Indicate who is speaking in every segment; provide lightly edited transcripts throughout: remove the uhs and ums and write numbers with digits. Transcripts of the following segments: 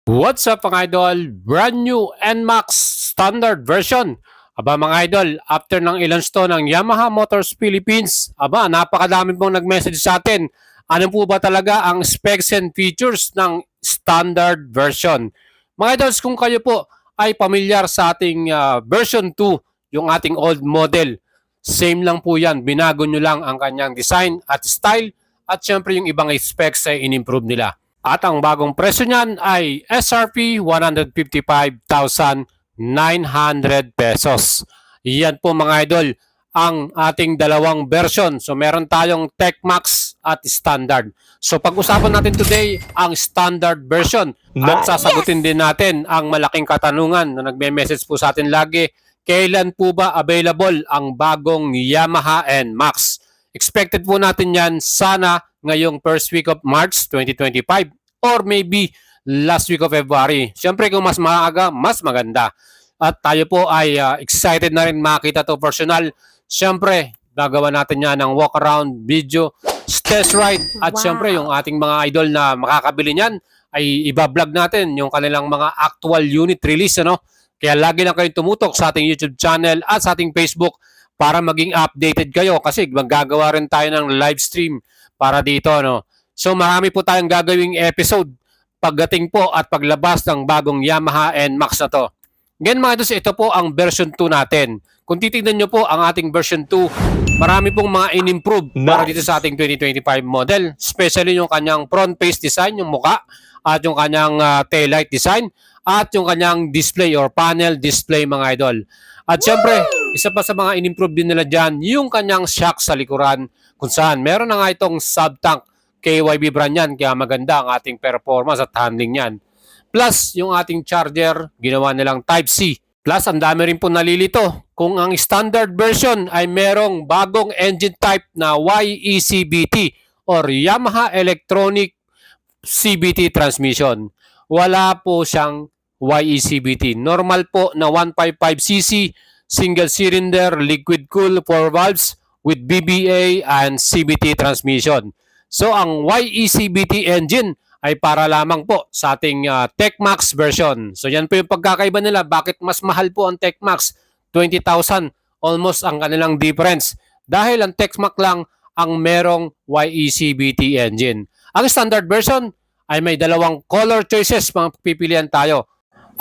Speaker 1: What's up mga idol? Brand new NMAX standard version. Aba mga idol, after ng i-launch to ng Yamaha Motors Philippines, napakadami pong nag-message sa atin. Ano po ba talaga ang specs and features ng standard version? Mga idols, kung kayo po ay pamilyar sa ating version 2, yung ating old model, same lang po yan. Binago nyo lang ang kanyang design at style at syempre yung ibang specs ay in-improve nila. At ang bagong presyo niyan ay SRP 155,900 pesos. Yan po mga idol ang ating dalawang version. So meron tayong Tech Max at Standard. So pag-usapan natin today ang Standard version at sasagutin din natin ang malaking katanungan na nagme-message po sa atin lagi. Kailan po ba available ang bagong Yamaha NMAX? Expected po natin yan sana ngayong first week of March 2025 or maybe last week of February. Siyempre kung mas maaga, mas maganda. At tayo po ay excited na rin makita to personal. Siyempre, gagawa natin yan ng walk around video, test ride at siyempre yung ating mga idol na makakabili niyan ay iba-vlog natin yung kanilang mga actual unit release. Kaya lagi lang kayong tumutok sa ating YouTube channel at sa ating Facebook para maging updated kayo kasi maggagawa rin tayo ng live stream para dito. So marami po tayong gagawing episode pagdating po at paglabas ng bagong Yamaha NMAX na to. Ngayon mga idol, ito po ang version 2 natin. Kung titignan nyo po ang ating version 2, marami pong mga in-improve para dito sa ating 2025 model. Especially yung kanyang front face design, yung muka, at yung kanyang taillight design, at yung kanyang display or panel display mga idol. At syempre, isa pa sa mga in-improve din nila dyan, yung kanyang shock sa likuran kung saan meron na nga itong sub-tank KYB brand yan, kaya maganda ang ating performance at handling yan. Plus, yung ating charger, ginawa nilang Type-C. Plus, ang dami rin po nalilito kung ang standard version ay merong bagong engine type na YECBT or Yamaha Electronic CBT transmission. Wala po siyang YECBT. Normal po na 155cc, single cylinder, liquid cool 4 valves with BBA and CBT transmission. So ang YECBT engine ay para lamang po sa ating Tech Max version. So yan po yung pagkakaiba nila. Bakit mas mahal po ang Tech Max? 20,000 almost ang kanilang difference. Dahil ang Tech Max lang ang merong YECBT engine. Ang standard version ay may dalawang color choices mga pipilian tayo.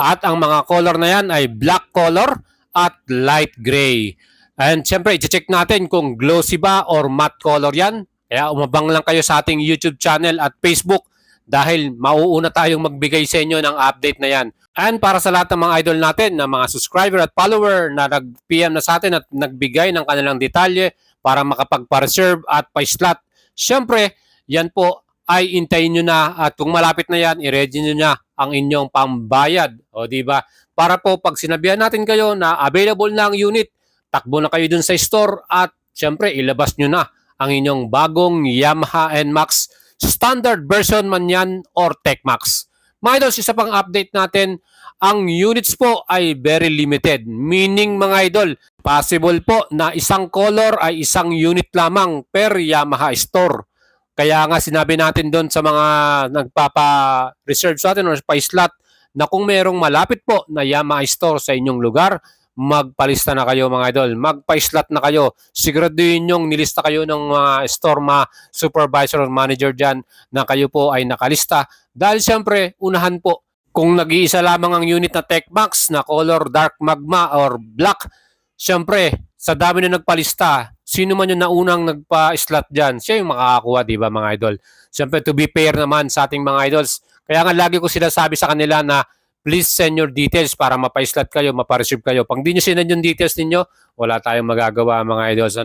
Speaker 1: At ang mga color na yan ay black color at light gray. And syempre, i-check natin kung glossy ba or matte color yan. Kaya umabang lang kayo sa ating YouTube channel at Facebook dahil mauuna tayong magbigay sa inyo ng update na yan. And para sa lahat ng mga idol natin, na mga subscriber at follower na nag-PM na sa atin at nagbigay ng kanilang detalye para makapag-reserve at pa-slot, syempre, yan po ay intayin nyo na at kung malapit na yan, i-ready nyo na ang inyong pambayad. O diba? Para po pag sinabihan natin kayo na available na ang unit, takbo na kayo dun sa store at syempre, ilabas nyo na ang inyong bagong Yamaha NMAX standard version man yan or Tech Max. Mga idols, isa pang update natin, ang units po ay very limited. Meaning mga idol, possible po na isang color ay isang unit lamang per Yamaha store. Kaya nga sinabi natin doon sa mga nagpapa-reserve sa atin or pa-slot na kung merong malapit po na Yamaha store sa inyong lugar, magpalista na kayo mga idol, magpa-slot na kayo. Siguraduhin nyong nilista kayo ng mga store supervisor or manager dyan na kayo po ay nakalista. Dahil siyempre, unahan po, kung nag-iisa lamang ang unit na Tech Max na color dark magma or black, siyempre, sa dami na nagpalista, sino man yung naunang nagpa-slot dyan, siya yung makakakuha, di ba mga idol? Siyempre, to be fair naman sa ating mga idols. Kaya nga lagi ko sila sabi sa kanila na please send your details para mapa-slot kayo, mapa-reserve kayo. Pag di nyo sinend yung details ninyo, wala tayong magagawa mga idols.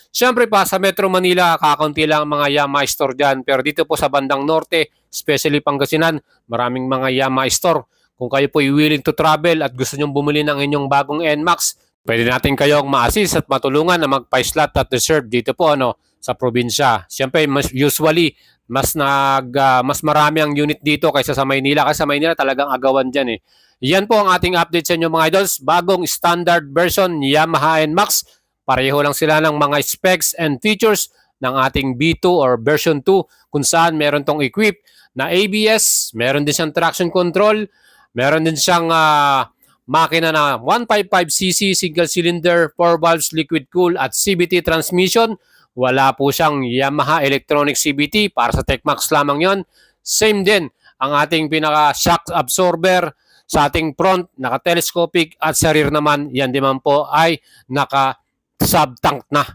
Speaker 1: Siyempre pa, sa Metro Manila, kakaunti lang mga Yamaha store dyan. Pero dito po sa bandang norte, especially Pangasinan, maraming mga Yamaha store. Kung kayo po willing to travel at gusto nyong bumili ng inyong bagong NMAX, pwede natin kayong ma-assist at matulungan na magpa-slot at reserve dito po sa probinsya. Siyempre, usually, mas marami ang unit dito kaysa sa Maynila. Kasi sa Maynila talagang agawan dyan eh. Yan po ang ating update sa inyo mga idols. Bagong standard version Yamaha NMAX. Pareho lang sila ng mga specs and features ng ating B2 or version 2 kung saan meron tong equip na ABS, meron din siyang traction control, meron din siyang makina na 155cc single cylinder, 4 valves liquid cool at CVT transmission. Wala po siyang Yamaha electronic CVT, para sa TechMax lamang yon. Same din ang ating pinaka shock absorber sa ating front, naka-telescopic, at sa rear naman, yan din man po ay naka-sub-tank na.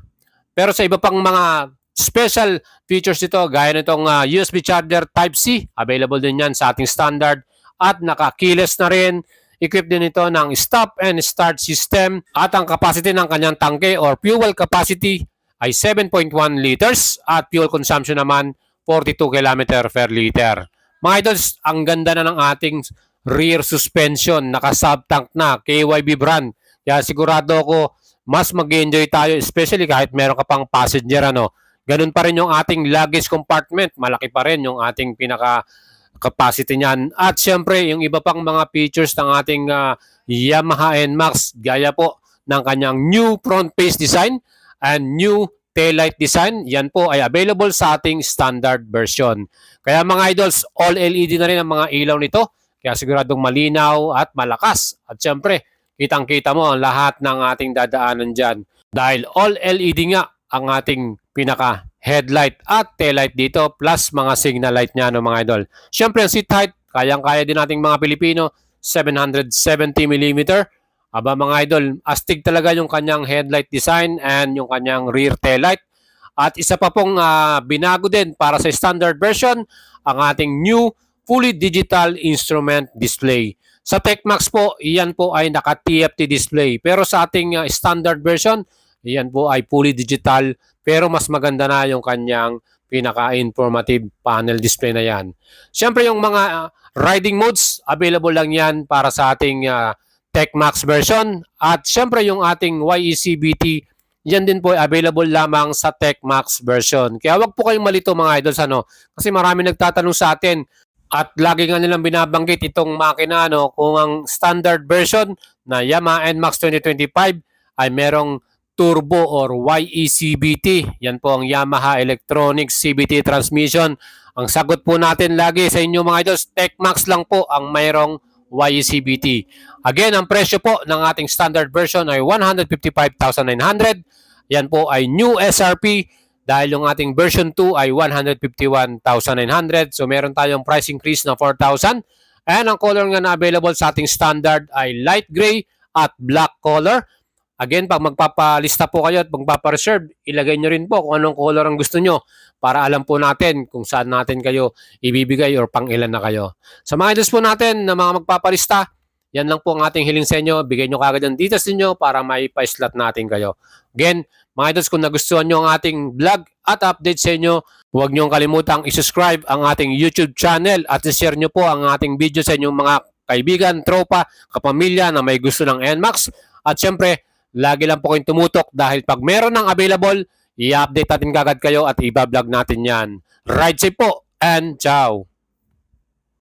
Speaker 1: Pero sa iba pang mga special features dito, gaya nitong USB charger Type-C, available din yan sa ating standard, at naka-keyless na rin. Equipped din ito ng stop and start system, at ang capacity ng kanyang tangke or fuel capacity ay 7.1 liters at fuel consumption naman 42 km per liter. Mga idols, ang ganda na ng ating rear suspension, naka-sub-tank na, KYB brand. Kaya sigurado ko mas mag-enjoy tayo, especially kahit meron ka pang passenger, ano. Ganun pa rin yung ating luggage compartment, malaki pa rin yung ating pinaka capacity niyan. At syempre, yung iba pang mga features ng ating Yamaha NMAX, gaya po ng kanyang new front face design and new taillight design, yan po ay available sa ating standard version. Kaya mga idols, all LED na rin ang mga ilaw nito, kaya siguradong malinaw at malakas. At syempre, kitang-kita mo ang lahat ng ating dadaanan dyan. Dahil all LED nga ang ating pinaka headlight at taillight dito, plus mga signal light niya, no, mga idol. Syempre, ang seat height, kayang-kaya din nating mga Pilipino, 770mm. Aba mga idol, astig talaga yung kanyang headlight design and yung kanyang rear taillight. At isa pa pong binago din para sa standard version, ang ating new fully digital instrument display. Sa TechMax po, iyan po ay naka-TFT display. Pero sa ating standard version, iyan po ay fully digital. Pero mas maganda na yung kanyang pinaka-informative panel display na yan. Siyempre yung mga riding modes, available lang yan para sa ating TechMax version. At siyempre yung ating YECBT, yan din po ay available lamang sa TechMax version. Kaya wag po kayong malito mga idols, ano, kasi marami nagtatanong sa atin at lagi nga nilang binabanggit itong makina, ano, kung ang standard version na Yamaha NMAX 2025 ay merong turbo or YECBT. Yan po ang Yamaha Electronic CVT transmission. Ang sagot po natin lagi sa inyo mga idols, TechMax lang po ang mayroong YECBT. Again, ang presyo po ng ating standard version ay 155,900. Yan po ay new SRP, dahil yung ating version 2 ay 151,900. So meron tayong price increase na 4,000. And ang color nga na available sa ating standard ay light gray at black color. Again, pag magpapalista po kayo at magpapareserve, ilagay nyo rin po kung anong color ang gusto nyo para alam po natin kung saan natin kayo ibibigay or pang ilan na kayo. Sa mga idols po natin na mga magpapalista, yan lang po ang ating hiling sa inyo. Bigay nyo kagad ang details ninyo para may pa-slot natin kayo. Again, mga idols, kung nagustuhan nyo ang ating vlog at update sa inyo, huwag nyo kalimutang i-subscribe ang ating YouTube channel at i-share nyo po ang ating video sa inyong mga kaibigan, tropa, kapamilya na may gusto ng NMAX. At syempre, lagi lang po kayong tumutok dahil pag meron ng available, i-update natin kagad kayo at i-vlog natin yan. Ride safe po and ciao!